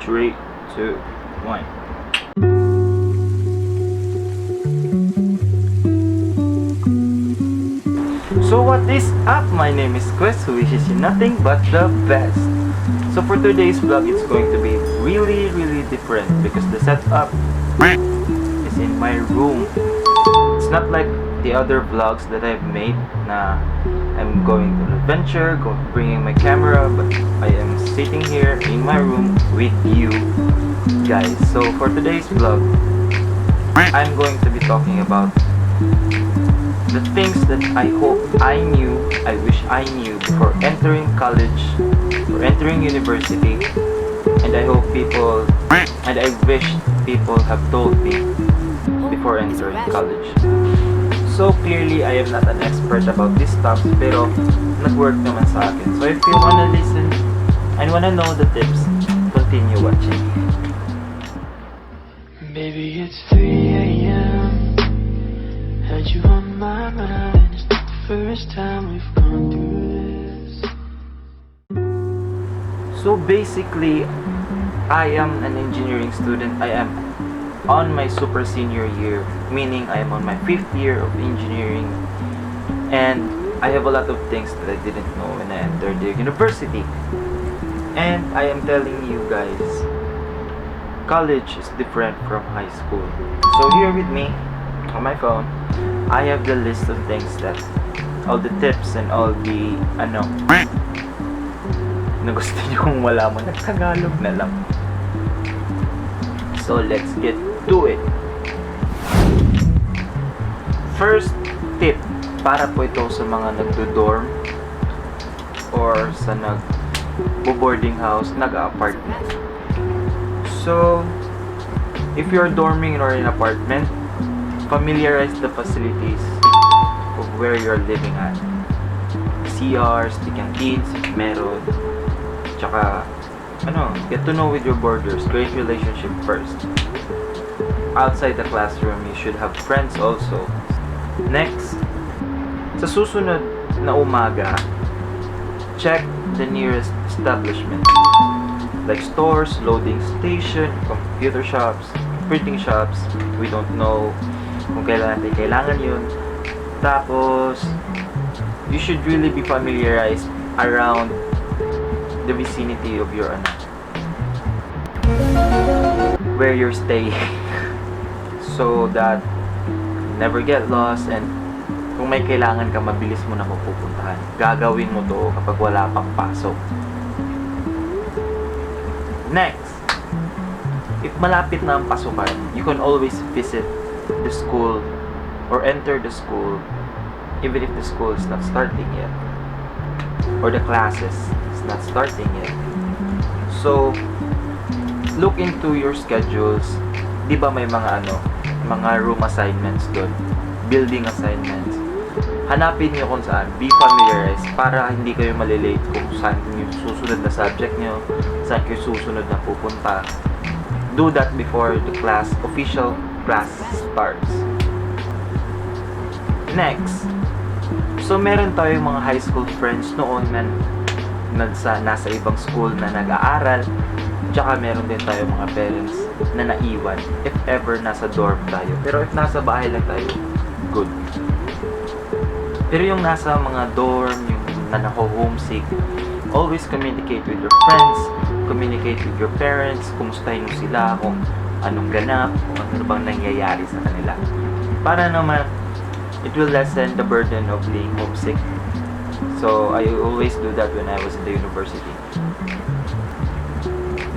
3, 2, 1. So what is up? My name is Quest, who wishes you nothing but the best. So for today's vlog, it's going to be really different because the setup is in my room. It's not like the other vlogs that I've made na I'm going to an adventure, bringing my camera, but I am sitting here in my room with you guys. So for today's vlog, I'm going to be talking about the things that I hope I knew, I wish I knew before entering college or entering university, and I wish people have told me before entering college. So clearly, I am not an expert about this stuff, pero nag-work naman sa akin. So if you wanna listen and wanna know the tips, continue watching. Baby, it's 3 a.m. Had you on my mind. It's not the first time we've gone through this. So basically, I am an engineering student. I am on my super senior year, meaning I am on my 5th year of engineering, and I have a lot of things that I didn't know when I entered the university. And I am telling you guys, college is different from high school. So here with me on my phone, I have the list of things that all the tips and all the na gusto nyo kung malaman, nagtagalog na lang. So let's get to it. First tip, para po ito sa mga nagdo-dorm or sa nag-boarding house, nag-apartment. So if you're dorming or in an apartment, familiarize the facilities of where you're living at. CRs, the canteens, if meron. Tsaka, get to know with your boarders. Create relationship first. Outside the classroom, you should have friends also. Next, sa susunod na umaga, check the nearest establishment. Like stores, loading station, computer shops, printing shops. We don't know kung kailan natin kailangan yun. Tapos, you should really be familiarized around the vicinity of your where you're staying so that you never get lost, and kung may kailangan ka, mabilis mo na mapupuntahan. Gagawin mo to kapag wala pang pasok. Next, if malapit na ang pasukan, you can always visit the school or enter the school even if the school is not starting yet or the classes is not starting yet. So look into your schedules. Di ba may mga room assignments doon, building assignments. Hanapin niyo kung saan, be familiarized para hindi kayo malilate kung saan yung susunod na subject niyo, saan kayo susunod na pupunta. Do that before the official class starts. Next, so meron tayong mga high school friends noon na nasa ibang school na nag-aaral. Tsaka meron din tayong mga parents na naiwan if ever nasa dorm tayo. Pero if nasa bahay lang tayo, good. Pero yung nasa mga dorm, yung na homesick, always communicate with your friends, communicate with your parents, kumustahin mo sila, kung anong ganap, kung ano bang nangyayari sa kanila. Para naman, it will lessen the burden of being homesick. So, I always do that when I was in the university.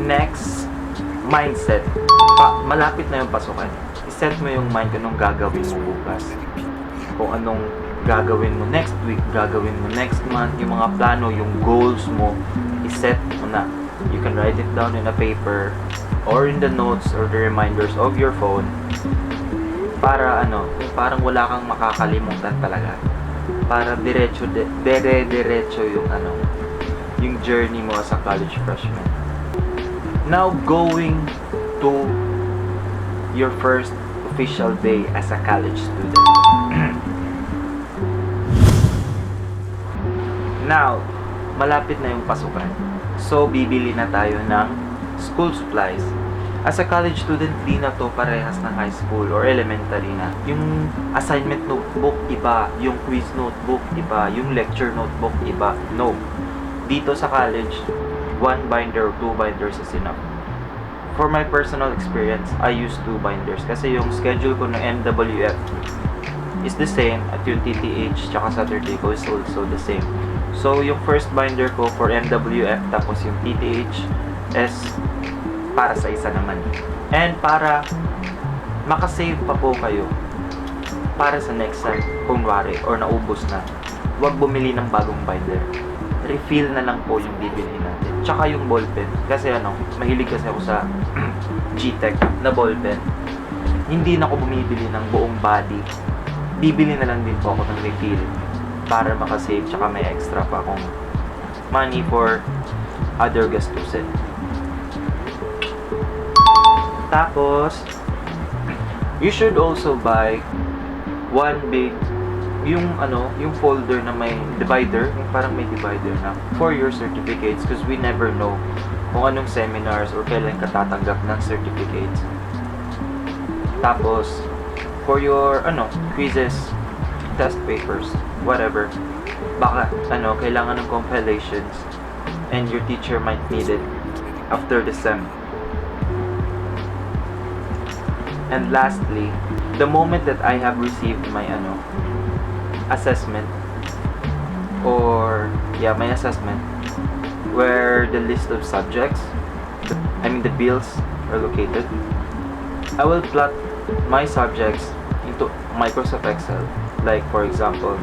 Next, mindset. Malapit na yung pasukan. I-set mo yung mind kung anong gagawin mo bukas. Kung anong gagawin mo next week, gagawin mo next month, yung mga plano, yung goals mo, i-set mo na. You can write it down in a paper or in the notes or the reminders of your phone para parang wala kang makakalimutan talaga. Para diretso yung journey mo as a college freshman. Now going to your first official day as a college student. Now, malapit na yung pasukan. So, bibili na tayo ng school supplies. As a college student, di na to parehas ng high school or elementary na. Yung assignment notebook, iba. Yung quiz notebook, iba. Yung lecture notebook, iba. No. Dito sa college, 1 binder or 2 binders is enough. For my personal experience, I use 2 binders kasi yung schedule ko ng MWF is the same at yung TTH tsaka Saturday ko is also the same. So, yung first binder ko for MWF tapos yung TTH is para sa isa naman. And para makasave pa po kayo para sa next time, kunwari, or naubos na, huwag bumili ng bagong binder. Refill na lang po yung bibili natin. Tsaka yung ballpen. Kasi mahilig kasi ako sa G-Tech na ballpen. Hindi na ako bumibili ng buong body. Bibili na lang din po ako ng refill para makasave tsaka may extra pa akong money for other gastusin. Tapos, you should also buy one big, yung folder na may divider, yung parang may divider na for your certificates because we never know kung anong seminars or kailan ka tatanggap ng certificates. Tapos, for your, quizzes, test papers, whatever, baka, kailangan ng compilations and your teacher might need it after the sem. And lastly, the moment that I have received my assessment my assessment where the list of subjects, the bills are located, I will plot my subjects into Microsoft Excel. Like for example,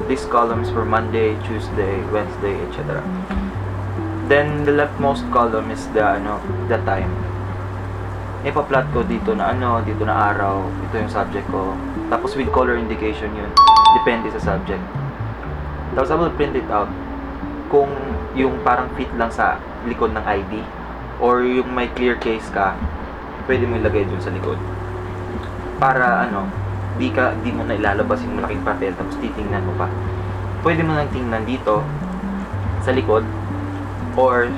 these columns for Monday, Tuesday, Wednesday, etc. Then the leftmost column is the time. Ipa-plot ko dito na dito na araw, ito yung subject ko. Tapos with color indication yun, depende sa subject. Tapos I will print it out kung yung parang fit lang sa likod ng ID or yung may clear case ka, pwede mo ilagay dun sa likod. Para di mo na ilalabas yung malaking papel tapos titingnan mo pa. Pwede mo lang tingnan dito sa likod or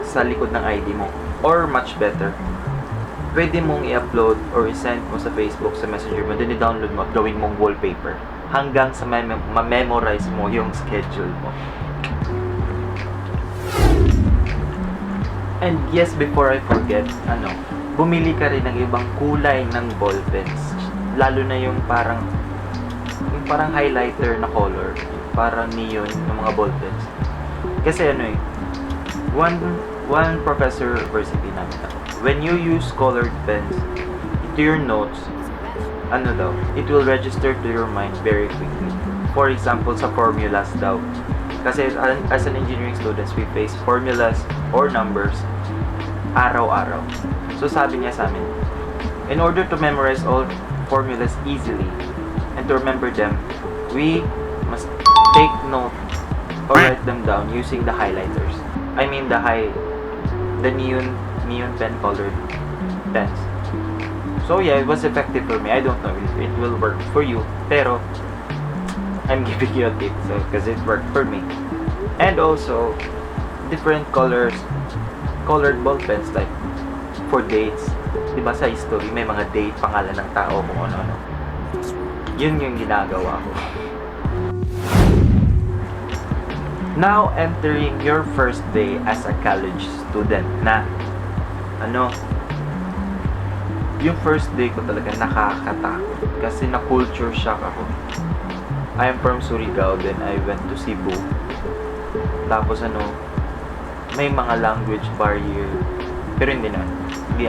sa likod ng ID mo. Or much better, pwede mong i-upload or i-send mo sa Facebook, sa Messenger mo, then i-download mo at gawin mong wallpaper hanggang sa ma-memorize mo yung schedule mo. And yes, before I forget, bumili ka rin ng ibang kulay ng ballpens. Lalo na yung parang highlighter na color, parang neon ng mga ballpens. Kasi one professor recipe namin when you use colored pens into your notes, it will register to your mind very quickly. For example, sa formulas daw. Kasi as an engineering students, we face formulas or numbers araw-araw. So sabi niya sa amin, in order to memorize all formulas easily and to remember them, we must take note or write them down using the highlighters. The neon pen colored pens. So yeah, it was effective for me. I don't know if it will work for you, pero I'm giving you a tip, so because it worked for me. And also different colored ball pens, like for dates. Diba sa history may mga date, pangalan ng tao, kung ano-ano. Yun yung ginagawa ko. Now entering your first day as a college student na yung first day ko talaga nakakatakot kasi na-culture shock ako. I am from Surigao, then I went to Cebu. Tapos may mga language barrier, pero hindi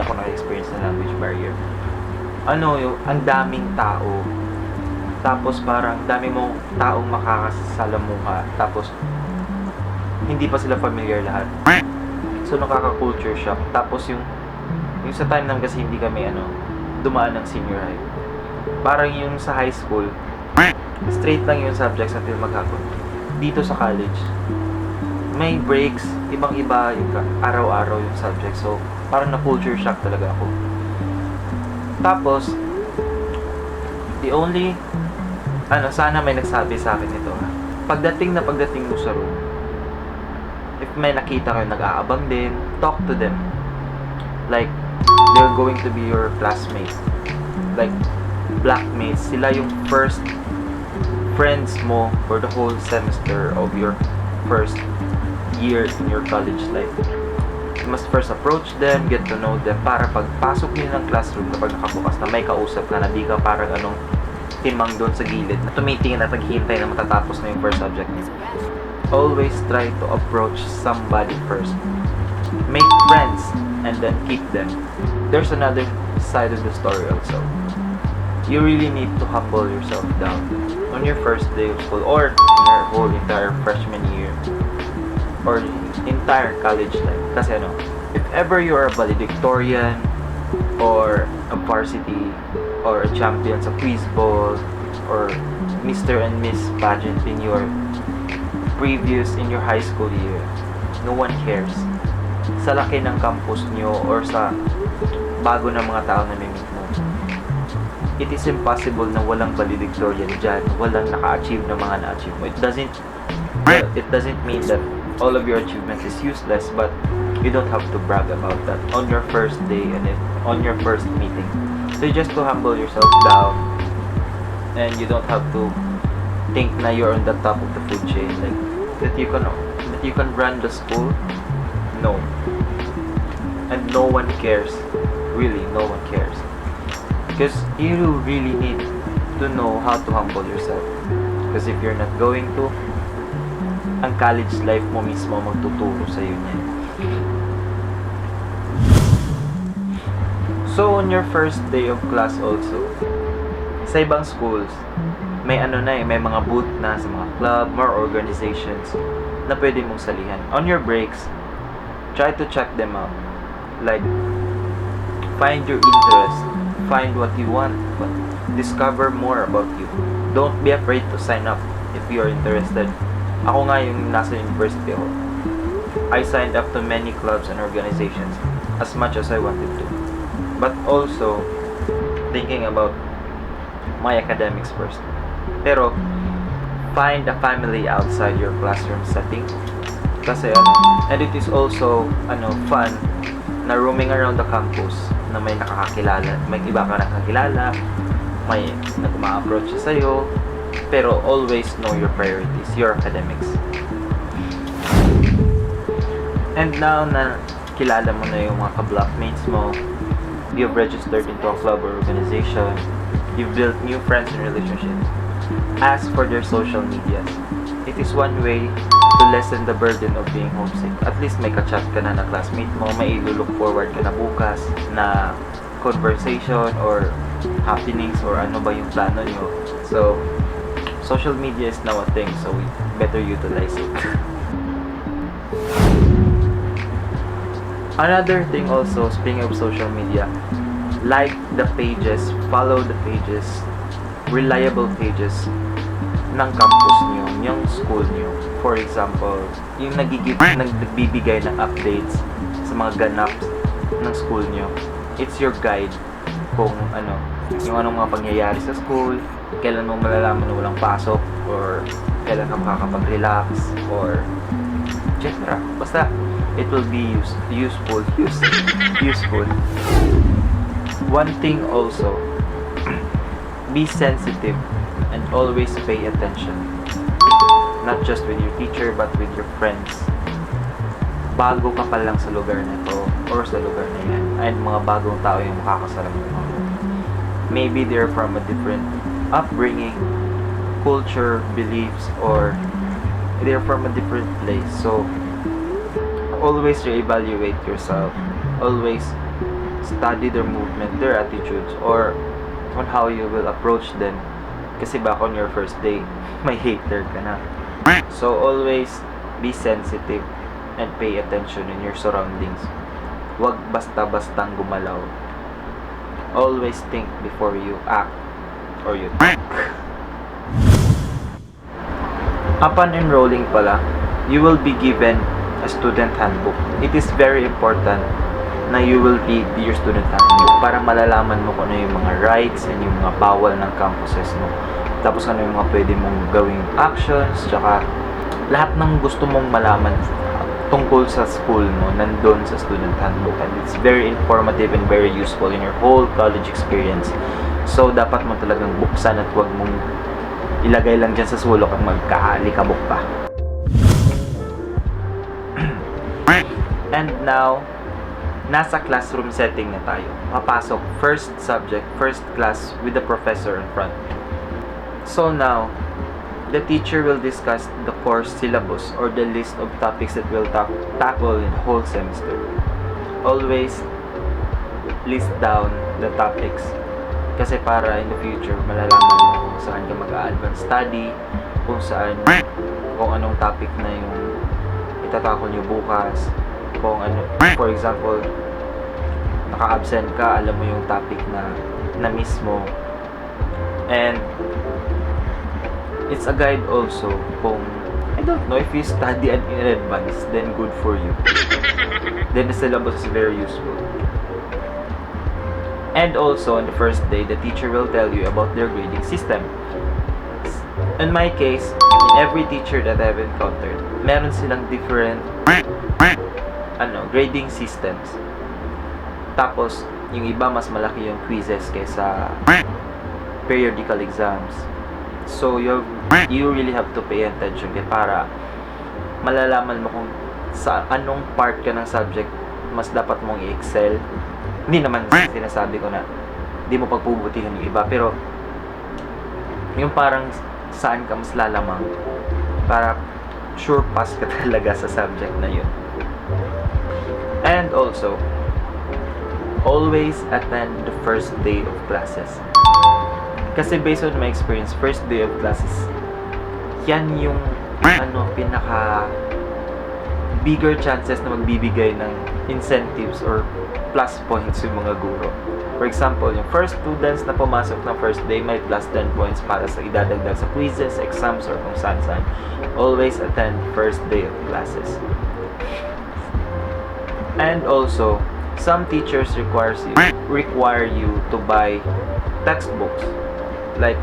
ako na-experience na language barrier. Ang daming tao, tapos parang dami mong taong makakasalamuha, tapos hindi pa sila familiar lahat. So nakaka-culture shock. Tapos yung sa time naman kasi hindi kami dumaan ng senior high. Parang yung sa high school, straight lang yung subjects until maghapon. Dito sa college, may breaks, ibang-iba yung araw-araw yung subject. So parang na-culture shock talaga ako. Tapos the only sana may nagsabi sa akin ito, pagdating mo sa room, if may nakita kayo nag-aabang din, talk to them. Like, they're going to be your classmates. Like, blackmates. Sila yung first friends mo for the whole semester of your first year in your college life. You must first approach them, get to know them, para pagpasok niyo ng classroom, kapag nakabukas na may kausap ka na, di ka parang timang doon sa gilid na tumitingin at naghihintay na matatapos na yung first subject niyo. Always try to approach somebody first. Make friends and then keep them. There's another side of the story also. You really need to humble yourself down on your first day of school or in your whole entire freshman year or entire college life. Kasi if ever you're a valedictorian or a varsity or a champion sa quiz ball or Mr. and Miss pageant in your in your high school year, no one cares. Sa laki ng campus nyo or sa bago ng mga tao na mimit mo, it is impossible na walang valedictorian dyan, walang naka-achieve ng mga na-achieve mo. It doesn't mean that all of your achievements is useless, but you don't have to brag about that on your first day and on your first meeting. So you just to humble yourself down, and you don't have to think na you're on the top of the food chain, like that you can run the school. No. And no one cares. Really, no one cares. Because you really need to know how to humble yourself. Because if you're not going to, ang college life mo mismo magtuturo sa'yo niyan. So, on your first day of class also, sa ibang schools, may may mga booth na sa mga club, more organizations na pwede mong salihan. On your breaks, try to check them out. Like, find your interest, find what you want, but discover more about you. Don't be afraid to sign up if you're interested. Ako nga yung nasa university ako. I signed up to many clubs and organizations as much as I wanted to. But also, thinking about my academics first. Pero, find a family outside your classroom setting. Kasi and it is also fun na roaming around the campus na may nakakakilala, may iba ka nakakilala, may nag-ma-approach sa'yo, pero always know your priorities, your academics. And now na kilala mo na yung mga ka-blockmates mo, you've registered into a club or organization, you've built new friends and relationships, ask for their social medias. It is one way to lessen the burden of being homesick. At least may ka-chat ka na classmate mo, may look forward ka na bukas na conversation or happenings or ano ba yung plano nyo. So, social media is now a thing, so we better utilize it. Another thing also, speaking of social media, like the pages, follow the pages, reliable pages ng campus nyo, yung school nyo. For example, yung nagbibigay ng updates sa mga ganap ng school nyo. It's your guide kung yung anong mga pangyayari sa school, kailan mo malalaman na walang pasok, or kailan ka makakapag-relax, or etc. Basta, it will be useful. One thing also, be sensitive and always pay attention. Not just with your teacher, but with your friends. Bago ka pa lang sa lugar na to, or sa lugar na yan, ay mga bagong tao yung makakasalamuha mo. Maybe they're from a different upbringing, culture, beliefs, or they're from a different place. So, always reevaluate yourself. Always study their movement, their attitudes, or on how you will approach them. Kasi back on your first day, may hater ka na. So, always be sensitive and pay attention in your surroundings. Huwag basta-bastang gumalaw. Always think before you act or you talk. Upon enrolling pala, you will be given a student handbook. It is very important na you will read your student handbook para malalaman mo kung ano yung mga rights and yung mga bawal ng campuses mo. Tapos ano yung mga pwede mong gawing actions, tsaka lahat ng gusto mong malaman tungkol sa school mo nandun sa student handbook, and it's very informative and very useful in your whole college experience. So dapat mo talagang buksan at huwag mong ilagay lang dyan sa sulok ang magkaalikabok pa. And now, nasa classroom setting na tayo. Papasok, first subject, first class with the professor in front. So now, the teacher will discuss the course syllabus or the list of topics that we'll tackle in the whole semester. Always list down the topics kasi para in the future malalaman mo kung saan ka mag-advance study, kung anong topic na yung itatakol nyo bukas, kung ano, for example, naka-absent ka, alam mo yung topic na miss mo. And it's a guide also kung, I don't know, if you study in advance, then good for you. Then the syllabus is very useful. And also, on the first day, the teacher will tell you about their grading system. In my case, in every teacher that I've encountered, meron silang different grading systems. Tapos, yung iba mas malaki yung quizzes kaysa periodical exams. So, you really have to pay attention para malalaman mo kung sa anong part ka ng subject mas dapat mong i-excel. Hindi naman sinasabi ko na di mo pagpuputihan yung iba, pero yung parang saan ka mas lalamang para sure pass ka talaga sa subject na yun. And also, always attend the first day of classes. Kasi based on my experience, first day of classes, yan yung pinaka bigger chances na magbibigay ng incentives or plus points yung mga guro. For example, yung first students na pumasok ng first day may plus 10 points para sa idadagdag sa quizzes, exams, or kung saan-saan. Always attend first day of classes. And also, some teachers require you to buy textbooks. Like,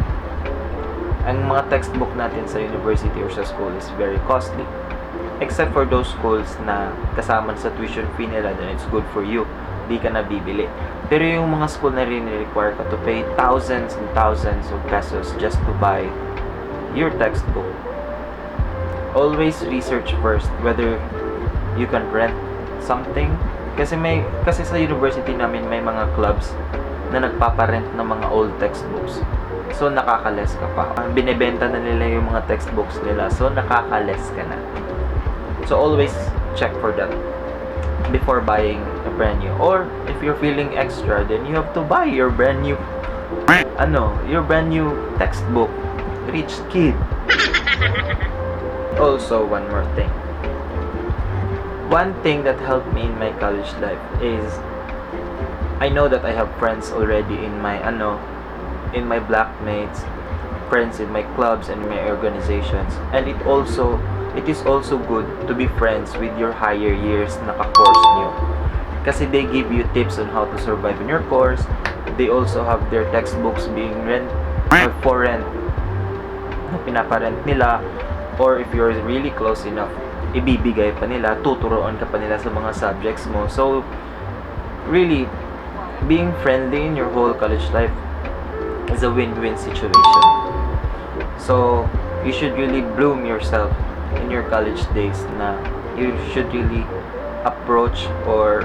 ang mga textbook natin sa university or sa school is very costly. Except for those schools na kasama sa tuition fee nila, then it's good for you. Di ka na bibili. Pero yung mga school na rin require ka to pay thousands and thousands of pesos just to buy your textbook. Always research first whether you can rent something. Kasi sa university namin may mga clubs na nagpaparent ng mga old textbooks. So nakakales ka pa. Binebenta na nila yung mga textbooks nila. So nakakales ka na. So always check for that before buying a brand new. Or if you're feeling extra, then you have to buy your brand new textbook. Rich kid. Also, one more thing. One thing that helped me in my college life is I know that I have friends already in my blackmates, friends in my clubs and my organizations, and it is also good to be friends with your higher years na ka-course nyo. Kasi they give you tips on how to survive in your course. They also have their textbooks being for rent na pinaparent nila, or if you're really close enough, ibibigay pa nila, tuturuan ka pa nila sa mga subjects mo. So, really, being friendly in your whole college life is a win-win situation. So, you should really bloom yourself in your college days na you should really approach or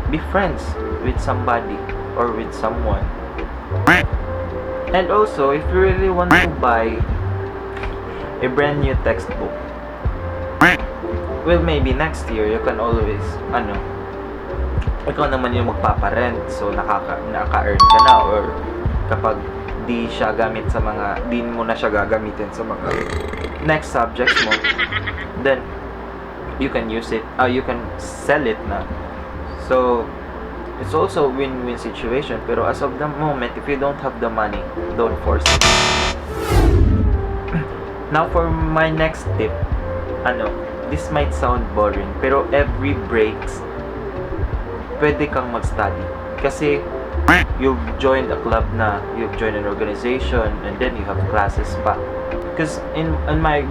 be friends with somebody or with someone. And also, if you really want to buy a brand new textbook, well, maybe next year you can always ikaw naman yung magpaparent, so naka-earn ka na, or kapag di mo na siya gagamitin sa mga next subjects mo, then you can use it, you can sell it na. So it's also a win-win situation. Pero as of the moment, if you don't have the money, don't force it. Now for my next tip, this might sound boring, pero every breaks pwede kang mag-study. Kasi you've joined a club na, you've joined an organization, and then you have classes pa. Because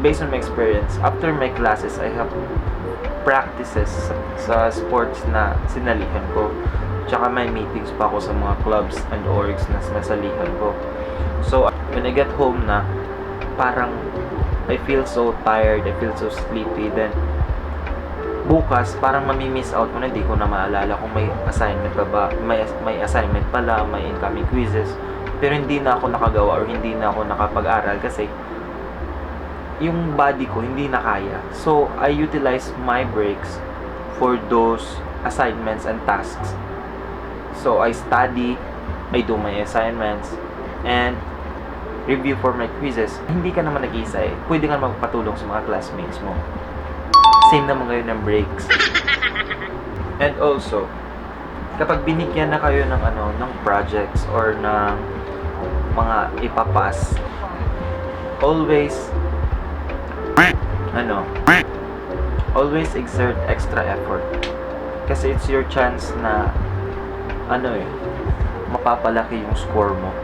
based on my experience, after my classes, I have practices sa sports na sinalihan ko. Tsaka may meetings pa ako sa mga clubs and orgs na nasalihan ko. So, when I get home na, parang I feel so tired, I feel so sleepy, then bukas, parang mamimiss out ko na, hindi ko na maalala kung may assignment pa ba, may assignment pala, may incoming quizzes, pero hindi na ako nakagawa or hindi na ako nakapag-aral kasi yung body ko hindi na kaya. So, I utilize my breaks for those assignments and tasks. So, I study, I do my assignments, and review for my quizzes. Hindi ka naman nag-iisa eh. Pwede ka magpatulong sa mga classmates mo. Same naman kayo ng breaks. And also, kapag binigyan na kayo ng ng projects or ng mga ipapas, always always exert extra effort. Kasi it's your chance na mapapalaki yung score mo.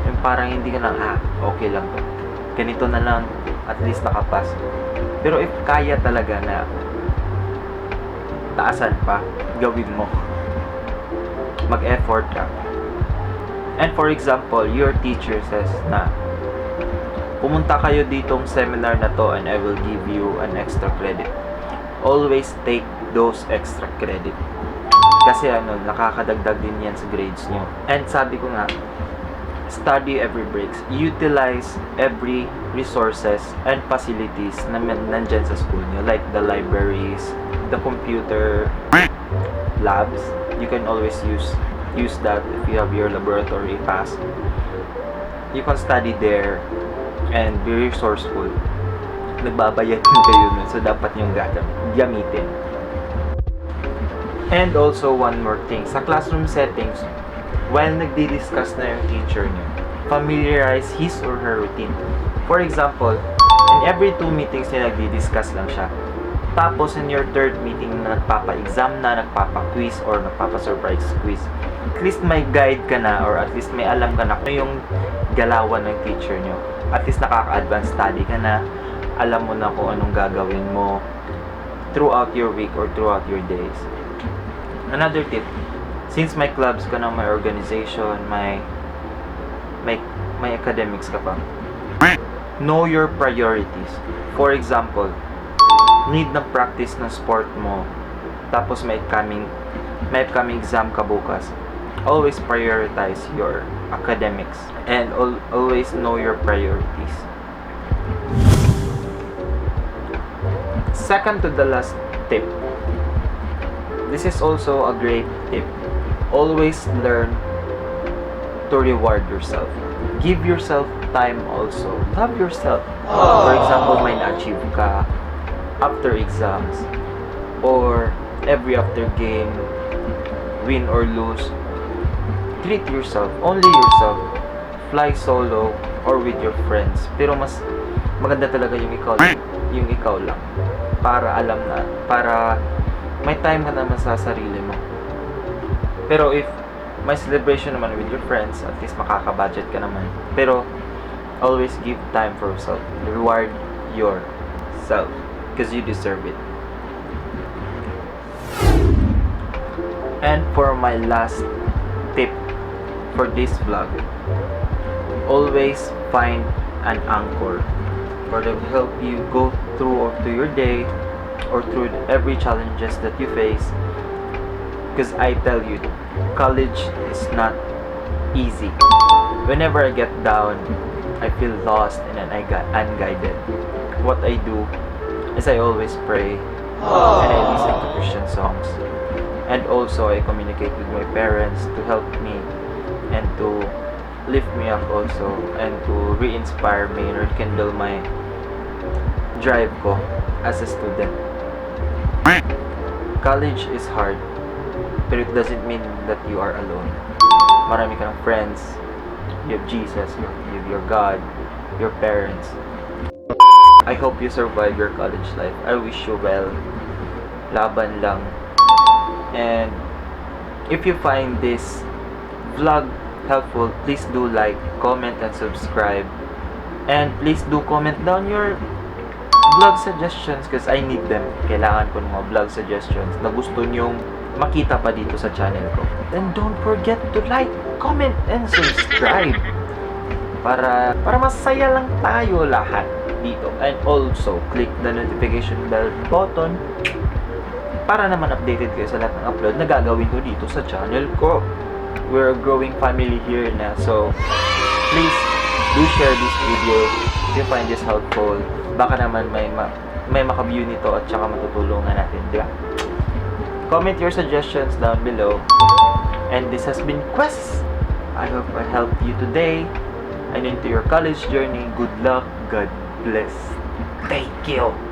Yung parang hindi ka na, okay lang to. Ganito na lang, at least nakapas. Pero if kaya talaga na taasan pa, gawin mo. Mag-effort ka. And for example, your teacher says na, pumunta kayo ditong seminar na to and I will give you an extra credit. Always take those extra credit. Kasi nakakadagdag din yan sa grades nyo. And sabi ko nga, study every breaks. Utilize every resources and facilities na nandyan sa school nyo. Like the libraries, the computer labs. You can always use that if you have your laboratory pass. You can study there and be resourceful. Nagbabayad din kayo nun, so dapat yung gamitin. And also one more thing, sa classroom settings, while nagdi-discuss na yung teacher nyo, familiarize his or her routine. For example, in every 2 meetings niya nagdi-discuss lang siya. Tapos in your third meeting na nagpapa-exam na, nagpapa-quiz or nagpapa-surprise quiz, at least may guide ka na or at least may alam ka na kung yung galawan ng teacher nyo. At least nakaka-advance study ka na, alam mo na kung anong gagawin mo throughout your week or throughout your days. Another tip, since may clubs ka na, may organization, may academics ka pa, know your priorities. For example, need na practice ng sport mo, tapos may upcoming exam ka bukas. Always prioritize your academics and always know your priorities. Second to the last tip, this is also a great tip. Always learn to reward yourself. Give yourself time also. Love yourself. For example, may na-achieve ka after exams or every after game, win or lose. Treat yourself, only yourself. Fly solo or with your friends. Pero mas maganda talaga yung ikaw lang. Para may time ka naman sa sarili mo. Pero if may celebration naman with your friends, at least makaka-budget ka naman. Pero always give time for yourself. Reward yourself because you deserve it. And for my last tip for this vlog, always find an anchor or that will help you go through to your day or through every challenges that you face. Because I tell you, college is not easy. Whenever I get down, I feel lost and unguided. What I do is I always pray and I listen to Christian songs. And also I communicate with my parents to help me and to lift me up also and to re-inspire me and rekindle my drive ko as a student. College is hard, but it doesn't mean that you are alone. Marami ka ng friends, you have Jesus, you have your God, your parents. I hope you survive your college life. I wish you well. Laban lang. And if you find this vlog helpful, please do like, comment, and subscribe. And please do comment down your vlog suggestions because I need them. Kailangan ko ng mga vlog suggestions na gusto nyong makita pa dito sa channel ko. Then don't forget to like, comment, and subscribe. Para masaya lang tayo lahat dito. And also, click the notification bell button para naman updated kayo sa lahat ng upload na gagawin ko dito sa channel ko. We're a growing family here na. So, please, do share this video if you find this helpful. Baka naman may maka-view nito at saka matutulungan natin, di ba? Comment your suggestions down below. And this has been Quest. I hope I helped you today and into your college journey. Good luck. God bless. Thank you.